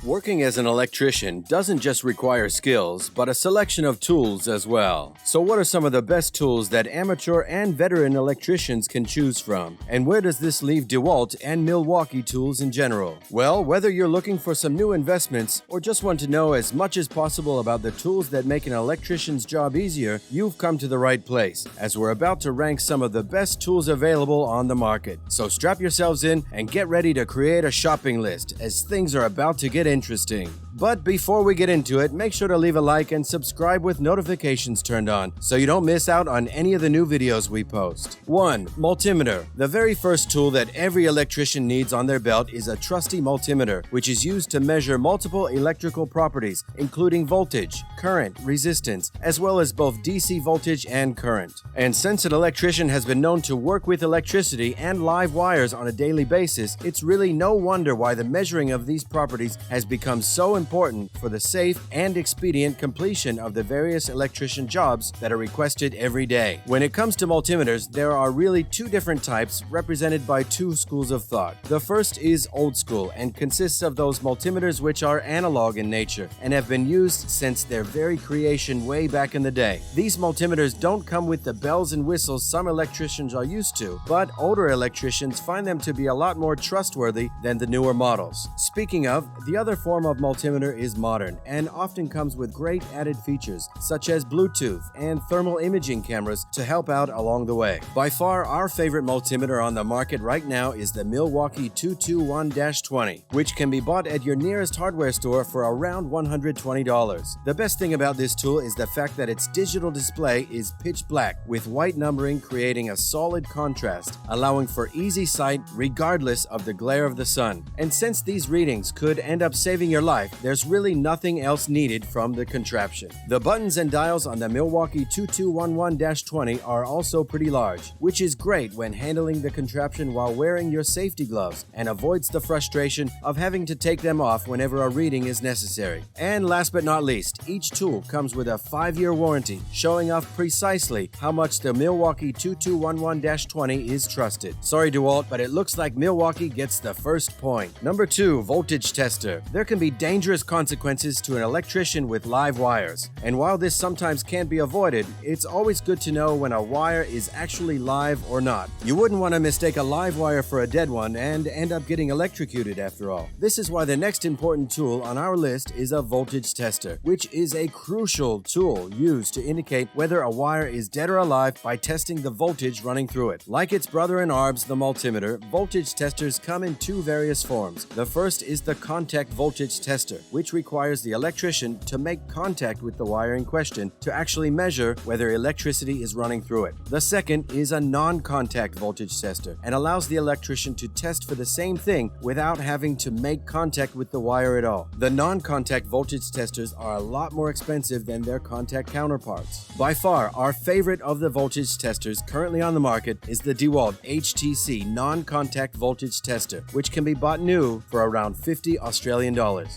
Working as an electrician doesn't just require skills, but a selection of tools as well. So what are some of the best tools that amateur and veteran electricians can choose from? And where does this leave Dewalt and Milwaukee Tools in general? Well, whether you're looking for some new investments or just want to know as much as possible about the tools that make an electrician's job easier, you've come to the right place, as we're about to rank some of the best tools available on the market. So strap yourselves in and get ready to create a shopping list, as things are about to get interesting. But before we get into it, make sure to leave a like and subscribe with notifications turned on so you don't miss out on any of the new videos we post. 1. Multimeter. The very first tool that every electrician needs on their belt is a trusty multimeter, which is used to measure multiple electrical properties, including voltage, current, resistance, as well as both DC voltage and current. And since an electrician has been known to work with electricity and live wires on a daily basis, it's really no wonder why the measuring of these properties has become so important for the safe and expedient completion of the various electrician jobs that are requested every day. When it comes to multimeters, there are really two different types represented by two schools of thought. The first is old school and consists of those multimeters which are analog in nature and have been used since their very creation way back in the day. These multimeters don't come with the bells and whistles some electricians are used to, but older electricians find them to be a lot more trustworthy than the newer models. Speaking of, the other form of multimeter is modern and often comes with great added features such as Bluetooth and thermal imaging cameras to help out along the way. By far, our favorite multimeter on the market right now is the Milwaukee 221-20, which can be bought at your nearest hardware store for around $120. The best thing about this tool is the fact that its digital display is pitch black with white numbering, creating a solid contrast, allowing for easy sight regardless of the glare of the sun. And since these readings could end up saving your life, there's really nothing else needed from the contraption. The buttons and dials on the Milwaukee 2211-20 are also pretty large, which is great when handling the contraption while wearing your safety gloves and avoids the frustration of having to take them off whenever a reading is necessary. And last but not least, each tool comes with a 5-year warranty, showing off precisely how much the Milwaukee 2211-20 is trusted. Sorry Dewalt, but it looks like Milwaukee gets the first point. Number 2. Voltage tester. There can be dangerous consequences to an electrician with live wires. And while this sometimes can't be avoided, it's always good to know when a wire is actually live or not. You wouldn't want to mistake a live wire for a dead one and end up getting electrocuted after all. This is why the next important tool on our list is a voltage tester, which is a crucial tool used to indicate whether a wire is dead or alive by testing the voltage running through it. Like its brother in arms, the multimeter, voltage testers come in two various forms. The first is the contact voltage tester, which requires the electrician to make contact with the wire in question to actually measure whether electricity is running through it. The second is a non-contact voltage tester and allows the electrician to test for the same thing without having to make contact with the wire at all. The non-contact voltage testers are a lot more expensive than their contact counterparts. By far, our favorite of the voltage testers currently on the market is the Dewalt HTC non-contact voltage tester, which can be bought new for around $50 Australian.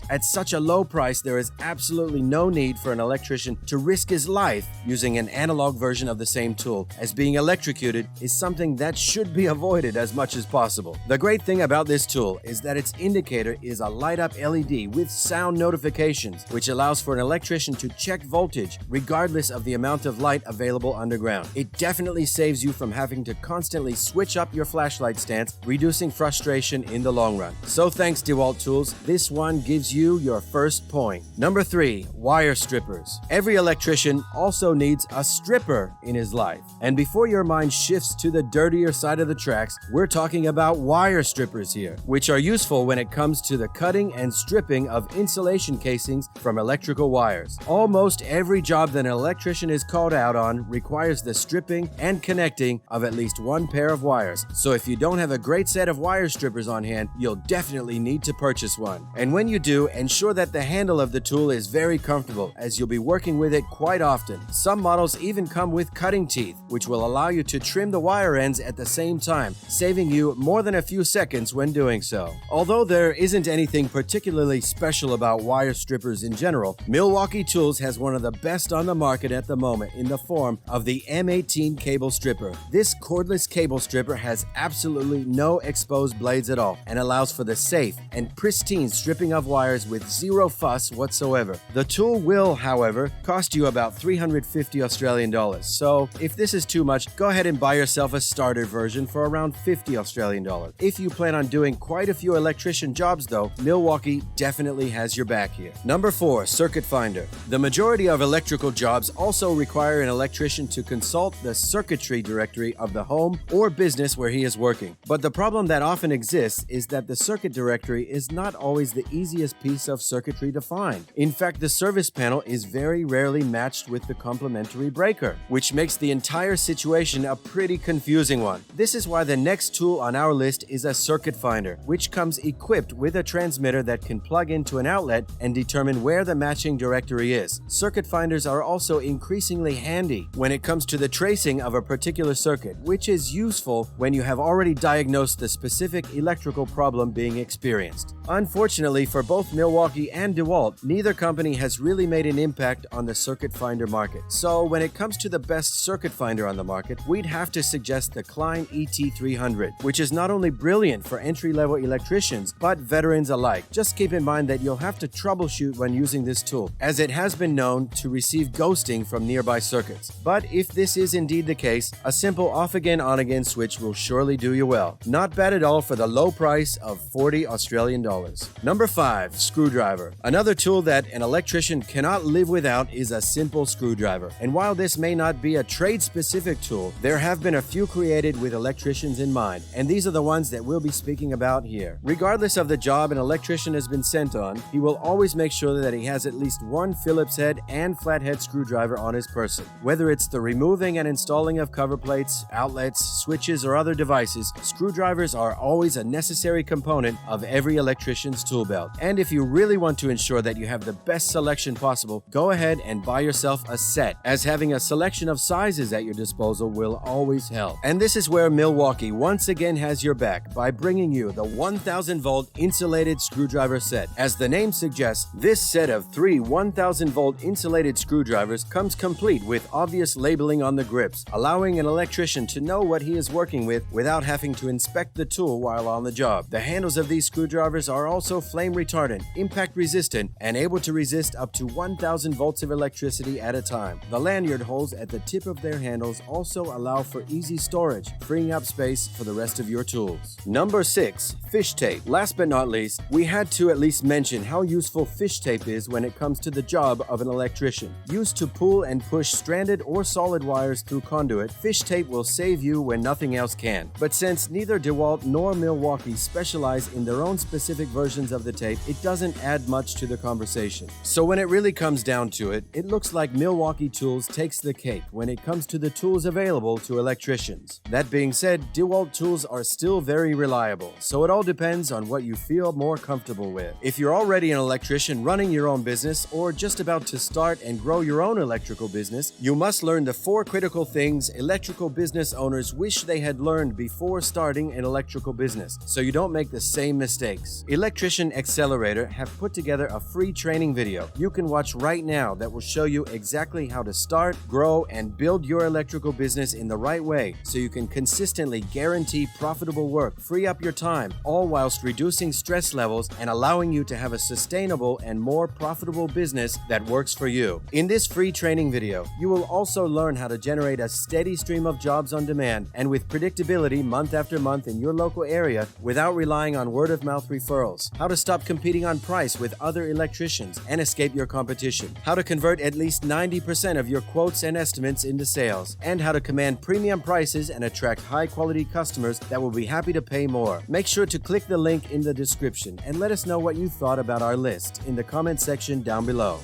At such a low price, there is absolutely no need for an electrician to risk his life using an analog version of the same tool, as being electrocuted is something that should be avoided as much as possible. The great thing about this tool is that its indicator is a light-up LED with sound notifications, which allows for an electrician to check voltage regardless of the amount of light available underground. It definitely saves you from having to constantly switch up your flashlight stance, reducing frustration in the long run. So thanks Dewalt Tools, this one gives you your first point. Number 3. Wire strippers. Every electrician also needs a stripper in his life. And before your mind shifts to the dirtier side of the tracks, we're talking about wire strippers here, which are useful when it comes to the cutting and stripping of insulation casings from electrical wires. Almost every job that an electrician is called out on requires the stripping and connecting of at least one pair of wires. So if you don't have a great set of wire strippers on hand, you'll definitely need to purchase one. And when you do, ensure that the handle of the tool is very comfortable, as you'll be working with it quite often. Some models even come with cutting teeth, which will allow you to trim the wire ends at the same time, saving you more than a few seconds when doing so. Although there isn't anything particularly special about wire strippers in general, Milwaukee Tools has one of the best on the market at the moment in the form of the M18 cable stripper. This cordless cable stripper has absolutely no exposed blades at all and allows for the safe and pristine stripping of wires with with zero fuss whatsoever. The tool will, however, cost you about $350 Australian dollars. So if this is too much, go ahead and buy yourself a starter version for around $50 Australian dollars. If you plan on doing quite a few electrician jobs though, Milwaukee definitely has your back here. Number 4, circuit finder. The majority of electrical jobs also require an electrician to consult the circuitry directory of the home or business where he is working. But the problem that often exists is that the circuit directory is not always the easiest piece of circuitry to find. In fact, the service panel is very rarely matched with the complementary breaker, which makes the entire situation a pretty confusing one. This is why the next tool on our list is a circuit finder, which comes equipped with a transmitter that can plug into an outlet and determine where the matching directory is. Circuit finders are also increasingly handy when it comes to the tracing of a particular circuit, which is useful when you have already diagnosed the specific electrical problem being experienced. Unfortunately for both Milwaukee and Dewalt, neither company has really made an impact on the circuit finder market. So when it comes to the best circuit finder on the market, we'd have to suggest the Klein ET300, which is not only brilliant for entry-level electricians, but veterans alike. Just keep in mind that you'll have to troubleshoot when using this tool, as it has been known to receive ghosting from nearby circuits. But if this is indeed the case, a simple off-again, on-again switch will surely do you well. Not bad at all for the low price of $40 Australian dollars. Number 5, screwdriver. Another tool that an electrician cannot live without is a simple screwdriver. And while this may not be a trade-specific tool, there have been a few created with electricians in mind, and these are the ones that we'll be speaking about here. Regardless of the job an electrician has been sent on, he will always make sure that he has at least one Phillips head and flathead screwdriver on his person. Whether it's the removing and installing of cover plates, outlets, switches, or other devices, screwdrivers are always a necessary component of every electrician's tool belt. And if you really want to ensure that you have the best selection possible, go ahead and buy yourself a set, as having a selection of sizes at your disposal will always help. And this is where Milwaukee once again has your back by bringing you the 1000-volt insulated screwdriver set. As the name suggests, this set of 3 1000-volt insulated screwdrivers comes complete with obvious labeling on the grips, allowing an electrician to know what he is working with without having to inspect the tool while on the job. The handles of these screwdrivers are also flame retardant, impact resistant, and able to resist up to 1000 volts of electricity at a time. The lanyard holes at the tip of their handles also allow for easy storage, freeing up space for the rest of your tools. Number 6, fish tape. Last but not least, we had to at least mention how useful fish tape is when it comes to the job of an electrician. Used to pull and push stranded or solid wires through conduit, fish tape will save you when nothing else can. But since neither Dewalt nor Milwaukee specialize in their own specific versions of the tape, it doesn't add much to the conversation. So when it really comes down to it, it looks like Milwaukee Tools takes the cake when it comes to the tools available to electricians. That being said, Dewalt tools are still very reliable, so it all depends on what you feel more comfortable with. If you're already an electrician running your own business or just about to start and grow your own electrical business, you must learn the 4 critical things electrical business owners wish they had learned before starting an electrical business, so you don't make the same mistakes. Electrician Accelerator have put together a free training video you can watch right now that will show you exactly how to start, grow, and build your electrical business in the right way so you can consistently guarantee profitable work, free up your time, all whilst reducing stress levels and allowing you to have a sustainable and more profitable business that works for you. In this free training video, you will also learn how to generate a steady stream of jobs on demand and with predictability month after month in your local area without relying on word-of-mouth referrals, how to stop competing on price with other electricians and escape your competition, how to convert at least 90% of your quotes and estimates into sales, and how to command premium prices and attract high-quality customers that will be happy to pay more. Make sure to click the link in the description and let us know what you thought about our list in the comment section down below.